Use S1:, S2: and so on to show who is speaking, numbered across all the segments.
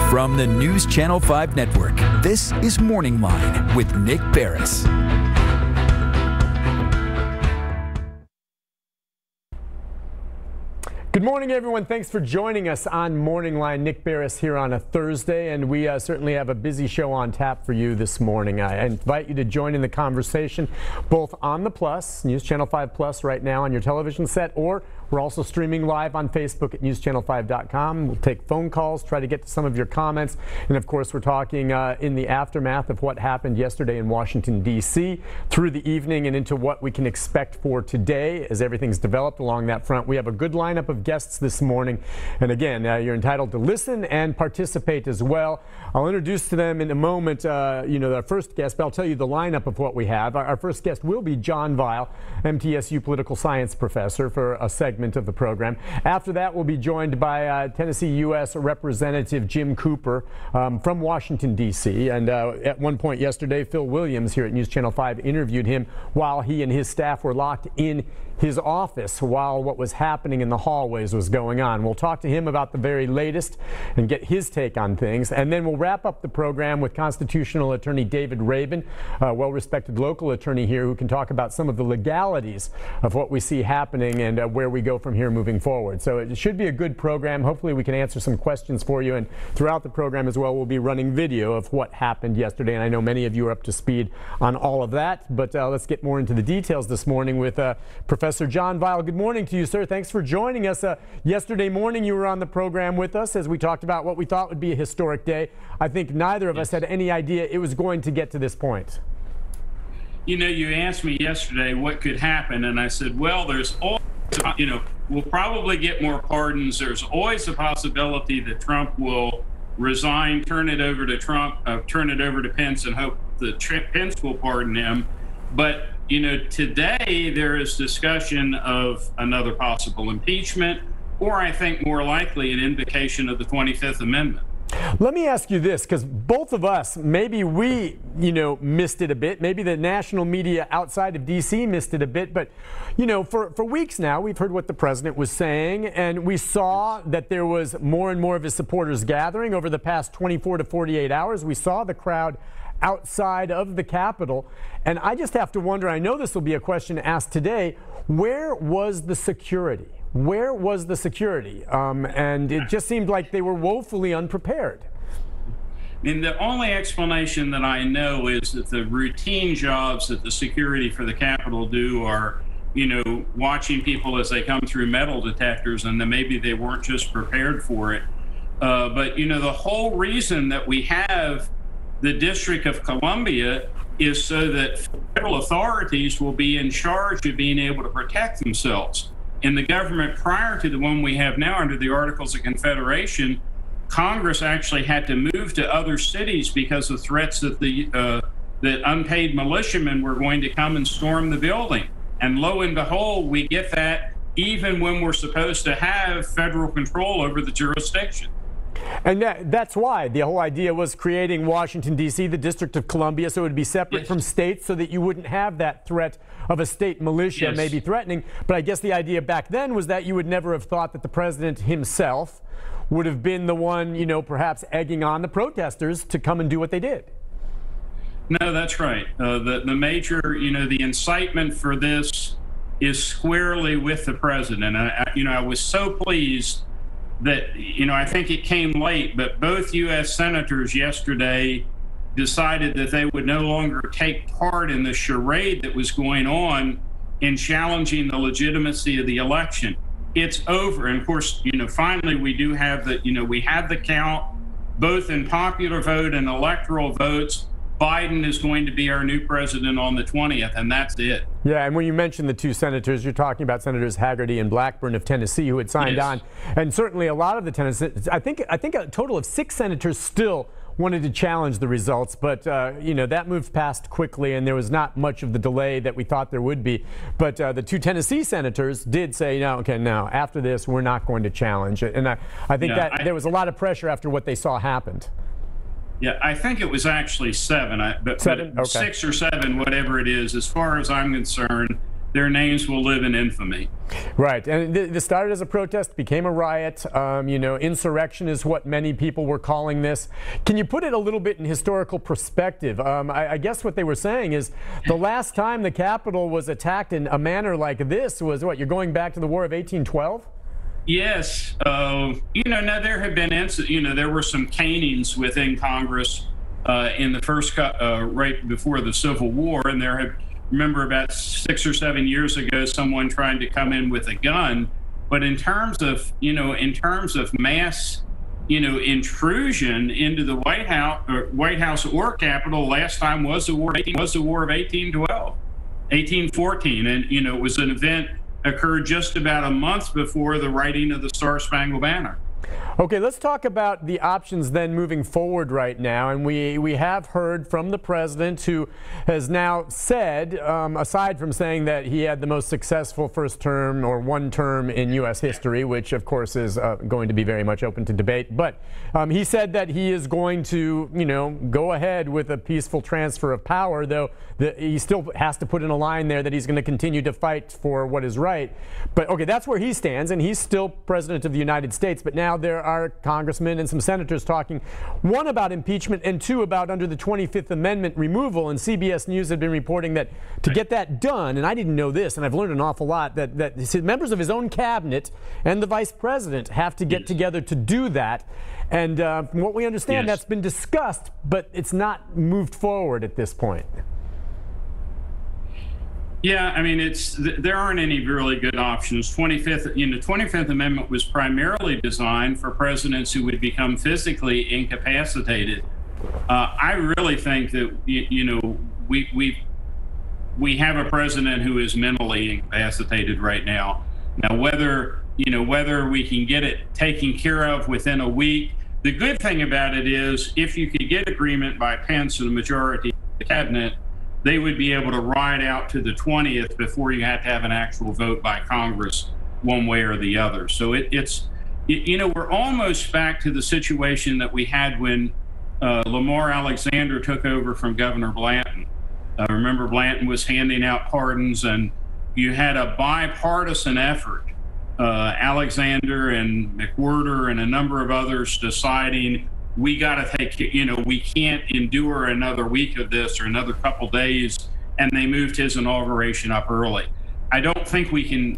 S1: From the News Channel 5 Network, this is Morning Line with Nick Barris.
S2: Good morning, everyone. Thanks for joining us on Morning Line. Nick Barris here on a Thursday, and we certainly have a busy show on tap for you this morning. I invite you to join in the conversation both on the Plus, News Channel 5 Plus right now on your television set, or we're also streaming live on Facebook at newschannel5.com. We'll take phone calls, try to get to some of your comments. And of course, we're talking in the aftermath of what happened yesterday in Washington, D.C., through the evening and into what we can expect for today as everything's developed along that front. We have a good lineup of guests this morning. And again, you're entitled to listen and participate as well. I'll introduce to them in a moment, our first guest, but I'll tell you the lineup of what we have. Our first guest will be John Weil, MTSU political science professor, for a segment of the program. After that, we'll be joined by Tennessee U.S. Representative Jim Cooper from Washington, D.C. And at one point yesterday, Phil Williams here at News Channel 5 interviewed him while he and his staff were locked in his office while what was happening in the hallways was going on. We'll talk to him about the very latest and get his take on things. And then we'll wrap up the program with constitutional attorney David Rabin, a well-respected local attorney here who can talk about some of the legalities of what we see happening and where we go from here moving forward. So it should be a good program. Hopefully we can answer some questions for you. And throughout the program as well, we'll be running video of what happened yesterday. And I know many of you are up to speed on all of that. But let's get more into the details this morning with Professor John Weil. Good morning to you, sir. Thanks for joining us. Yesterday morning, you were on the program with us as we talked about what we thought would be a historic day. I think neither of us had any idea it was going to get to this point.
S3: You know, you asked me yesterday what could happen, and I said, well, there's always, we'll probably get more pardons. There's always a possibility that Trump will resign, turn it over to Pence, and hope that Pence will pardon him. But today there is discussion of another possible impeachment, or I think more likely an invocation of the 25th Amendment.
S2: Let me ask you this, because both of us, maybe we, missed it a bit. Maybe the national media outside of D.C. missed it a bit. But, for weeks now, we've heard what the president was saying, and we saw that there was more and more of his supporters gathering over the past 24 to 48 hours. We saw the crowd outside of the Capitol. And I just have to wonder, I know this will be a question asked today, where was the security? Where was the security? And it just seemed like they were woefully unprepared.
S3: I mean, the only explanation that I know is that the routine jobs that the security for the Capitol do are, watching people as they come through metal detectors, and then maybe they weren't just prepared for it. But, the whole reason that we have the District of Columbia is so that federal authorities will be in charge of being able to protect themselves. In the government prior to the one we have now under the Articles of Confederation, Congress actually had to move to other cities because of threats that that unpaid militiamen were going to come and storm the building. And lo and behold, we get that even when we're supposed to have federal control over the jurisdiction.
S2: And that's why the whole idea was creating Washington, D.C., the District of Columbia, so it would be separate from states so that you wouldn't have that threat of a state militia maybe threatening. But I guess the idea back then was that you would never have thought that the president himself would have been the one, perhaps egging on the protesters to come and do what they did.
S3: No, that's right. The major, the incitement for this is squarely with the president. I was so pleased that, I think it came late, but both U.S. senators yesterday decided that they would no longer take part in the charade that was going on in challenging the legitimacy of the election. It's over. And of course, finally we do have we have the count, both in popular vote and electoral votes. Biden is going to be our new president on the 20th, and that's it. Yeah, and when you mention the two senators, you're talking about Senators Hagerty and Blackburn of Tennessee, who had signed on. And certainly a lot of the Tennessee, I think a total of 6 senators still wanted to challenge the results, but that moved past quickly, and there was not much of the delay that we thought there would be. But the 2 Tennessee senators did say, no, after this, we're not going to challenge it. And I think there was a lot of pressure after what they saw happened. Yeah, I think it was actually 7, but
S2: 7? Okay.
S3: 6 or 7, whatever it is. As far as I'm concerned, their names will live in infamy.
S2: Right, and this started as a protest, became a riot. Insurrection is what many people were calling this. Can you put it a little bit in historical perspective? I guess what they were saying is the last time the Capitol was attacked in a manner like this was what? You're going back to the War of 1812?
S3: Yes. Now there have been there were some canings within Congress in the first right before the Civil War, and remember about 6 or 7 years ago, someone trying to come in with a gun. But in terms of mass, intrusion into the White House or Capitol, last time was the War of 1812, 1814, and it was an event occurred just about a month before the writing of the Star-Spangled Banner.
S2: Okay, let's talk about the options then moving forward right now. And we have heard from the president, who has now said, aside from saying that he had the most successful first term or one term in U.S. history, which of course is going to be very much open to debate, but he said that he is going to, go ahead with a peaceful transfer of power, though he still has to put in a line there that he's going to continue to fight for what is right. But okay, that's where he stands, and he's still president of the United States. But now there are congressmen and some senators talking, one about impeachment and two about under the 25th Amendment removal. And CBS News had been reporting that to get that done, and I didn't know this, and I've learned an awful lot, that members of his own cabinet and the vice president have to get together to do that. And from what we understand, that's been discussed, but it's not moved forward at this point.
S3: Yeah, I mean, there aren't any really good options. The 25th Amendment was primarily designed for presidents who would become physically incapacitated. I really think that we have a president who is mentally incapacitated right now. Now, whether we can get it taken care of within a week. The good thing about it is, if you could get agreement by Pence and the majority of the cabinet, they would be able to ride out to the 20th before you have to have an actual vote by Congress one way or the other. So we're almost back to the situation that we had when Lamar Alexander took over from Governor Blanton. Remember, Blanton was handing out pardons, and you had a bipartisan effort. Alexander and McWhorter and a number of others deciding we got to take, we can't endure another week of this or another couple days, and they moved his inauguration up early. I don't think we can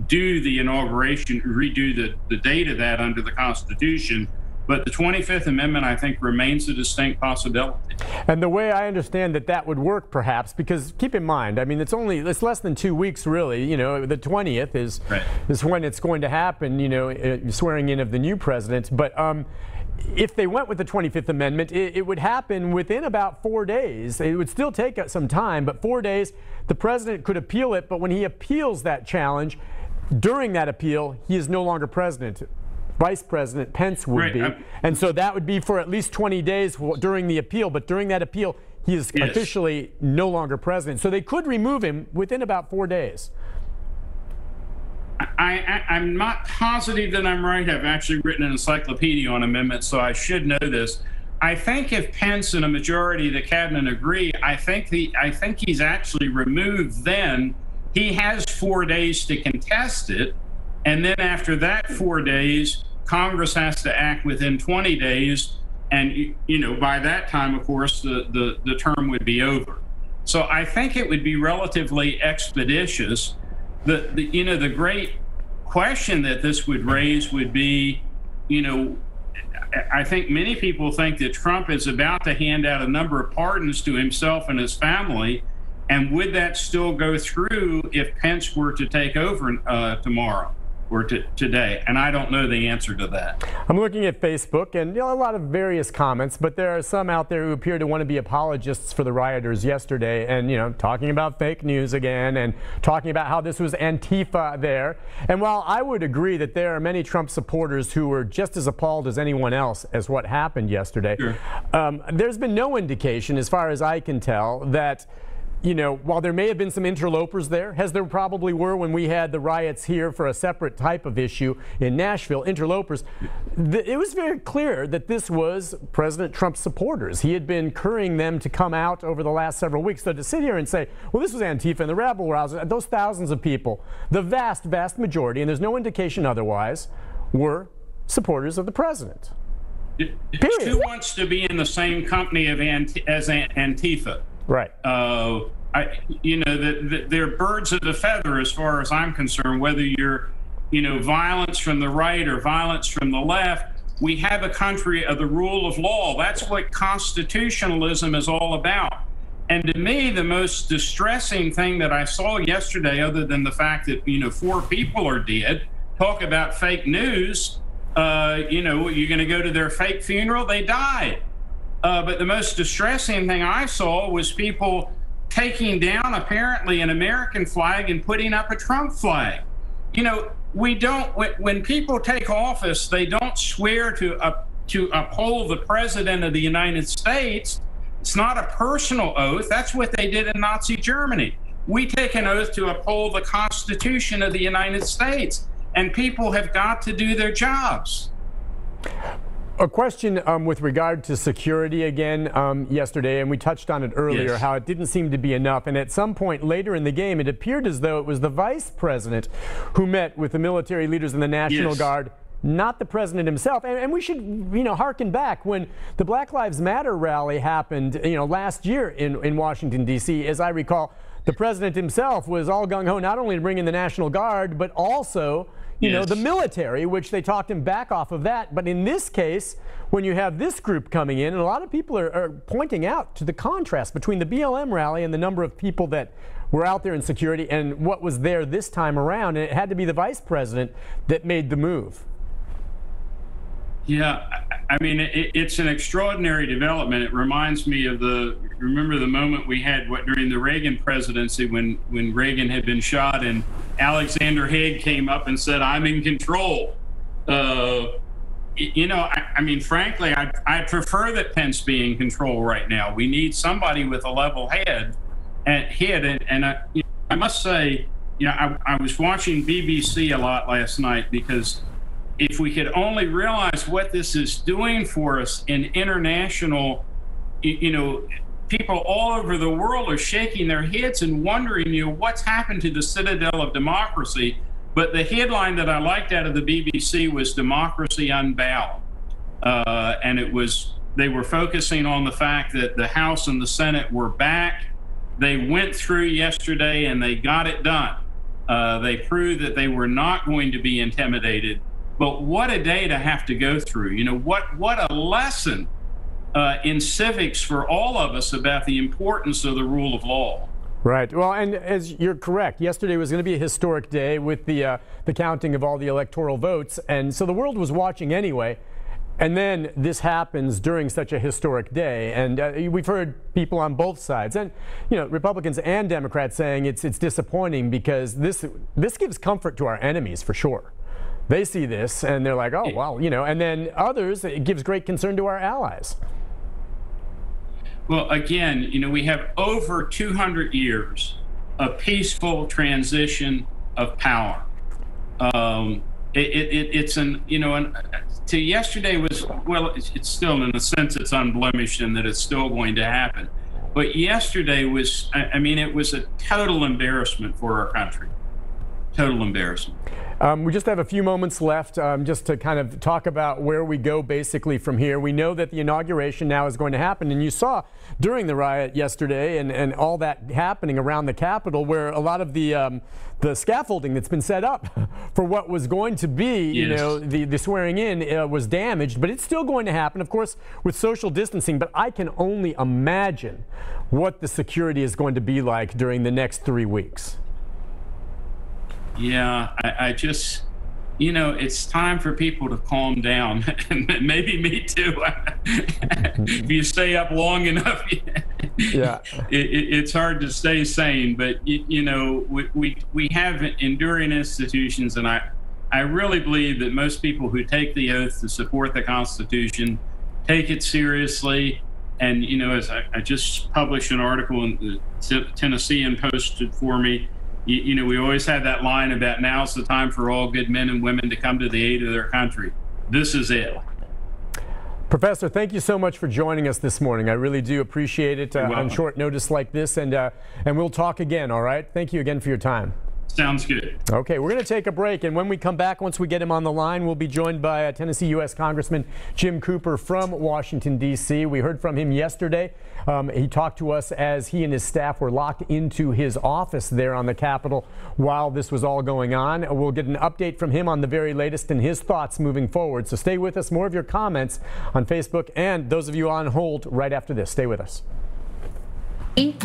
S3: do the inauguration, redo the date of that under the Constitution, but the 25th Amendment, I think, remains a distinct possibility.
S2: And the way I understand that would work, perhaps, because keep in mind, I mean, it's less than 2 weeks, really. The 20th is when it's going to happen, swearing in of the new president. But if they went with the 25th Amendment, it would happen within about 4 days. It would still take some time, but 4 days, the president could appeal it. But when he appeals that challenge, during that appeal, he is no longer president. Vice President Pence would be. And so that would be for at least 20 days during the appeal. But during that appeal, he is officially no longer president. So they could remove him within about 4 days.
S3: I'm not positive that I'm right. I've actually written an encyclopedia on amendments, so I should know this. I think if Pence and a majority of the cabinet agree, I think he's actually removed then. He has 4 days to contest it, and then after that 4 days, Congress has to act within 20 days, and by that time, of course, the term would be over. So I think it would be relatively expeditious. The great question that this would raise would be, I think many people think that Trump is about to hand out a number of pardons to himself and his family, and would that still go through if Pence were to take over tomorrow or today? And I don't know the answer to that.
S2: I'm looking at Facebook, and a lot of various comments, but there are some out there who appear to want to be apologists for the rioters yesterday, and talking about fake news again, and talking about how this was Antifa there. And while I would agree that there are many Trump supporters who were just as appalled as anyone else as what happened yesterday, there's been no indication, as far as I can tell, that while there may have been some interlopers there, as there probably were when we had the riots here for a separate type of issue in Nashville, interlopers, it was very clear that this was President Trump's supporters. He had been encouraging them to come out over the last several weeks. So to sit here and say, well, this was Antifa and the rabble rousers, those thousands of people, the vast, vast majority, and there's no indication otherwise, were supporters of the president. Period.
S3: Who wants to be in the same company as Antifa?
S2: Right.
S3: They're birds of a feather as far as I'm concerned, whether you're, violence from the right or violence from the left. We have a country of the rule of law. That's what constitutionalism is all about. And to me, the most distressing thing that I saw yesterday, other than the fact that, 4 people are dead, talk about fake news, you're going to go to their fake funeral, they died. But the most distressing thing I saw was people taking down apparently an American flag and putting up a Trump flag. We don't, when people take office, they don't swear to uphold the president of the United States. It's not a personal oath. That's what they did in Nazi Germany. We take an oath to uphold the Constitution of the United States, and people have got to do their jobs.
S2: A question with regard to security again yesterday, and we touched on it earlier,
S3: Yes.
S2: how it didn't seem to be enough. And at some point later in the game, it appeared as though it was the vice president who met with the military leaders in the National
S3: Yes.
S2: Guard, not the president himself. And we should, hearken back when the Black Lives Matter rally happened, last year in Washington, D.C. As I recall, the president himself was all gung-ho not only to bring in the National Guard, but also
S3: Yes.
S2: the military, which they talked him back off of that. But in this case, when you have this group coming in, and a lot of people are pointing out to the contrast between the BLM rally and the number of people that were out there in security and what was there this time around, and it had to be the vice president that made the move.
S3: Yeah, I mean, it's an extraordinary development. It reminds me of remember the moment we had during the Reagan presidency when Reagan had been shot and Alexander Haig came up and said, "I'm in control." I mean, frankly, I prefer that Pence be in control right now. We need somebody with a level head. And I must say, I was watching BBC a lot last night because if we could only realize what this is doing for us in international, people all over the world are shaking their heads and wondering, what's happened to the citadel of democracy. But the headline that I liked out of the BBC was Democracy Unbowed. And they were focusing on the fact that the House and the Senate were back. They went through yesterday and they got it done. They proved that they were not going to be intimidated. But what a day to have to go through. What a lesson in civics for all of us about the importance of the rule of law.
S2: Right. Well, and as you're correct, yesterday was going to be a historic day with the counting of all the electoral votes. And so the world was watching anyway. And then this happens during such a historic day. And we've heard people on both sides, and Republicans and Democrats, saying it's disappointing because this gives comfort to our enemies for sure. They see this and they're like, oh, well, and then others, it gives great concern to our allies.
S3: Well, again, we have over 200 years of peaceful transition of power. To yesterday was, well, it's still, in a sense, it's unblemished in that it's still going to happen. But yesterday was, it was a total embarrassment for our country. Total embarrassment.
S2: We just have a few moments left just to kind of talk about where we go basically from here. We know that the inauguration now is going to happen, and you saw during the riot yesterday and all that happening around the Capitol where a lot of the scaffolding that's been set up for what was going to be,
S3: Yes.
S2: the swearing in was damaged, but it's still going to happen, of course, with social distancing. But I can only imagine what the security is going to be like during the next 3 weeks.
S3: Yeah, I just, it's time for people to calm down. Maybe me too. If you stay up long enough,
S2: Yeah.
S3: it's hard to stay sane. But, we have enduring institutions, and I really believe that most people who take the oath to support the Constitution take it seriously. And, you know, as I just published an article in the Tennessean posted for me, you know, we always had that line about now's the time for all good men and women to come to the aid of their country. This is it.
S2: Professor, thank you so much for joining us this morning. I really do appreciate it on short notice like this, and we'll talk again, all right? Thank you again for your time.
S3: Sounds good.
S2: Okay, we're going to take a break, and when we come back, once we get him on the line, we'll be joined by Tennessee U.S. Congressman Jim Cooper from Washington, D.C. We heard from him yesterday. He talked to us as he and his staff were locked into his office there on the Capitol while this was all going on. We'll get an update from him on the very latest and his thoughts moving forward. So stay with us. More of your comments on Facebook and those of you on hold right after this. Stay with us.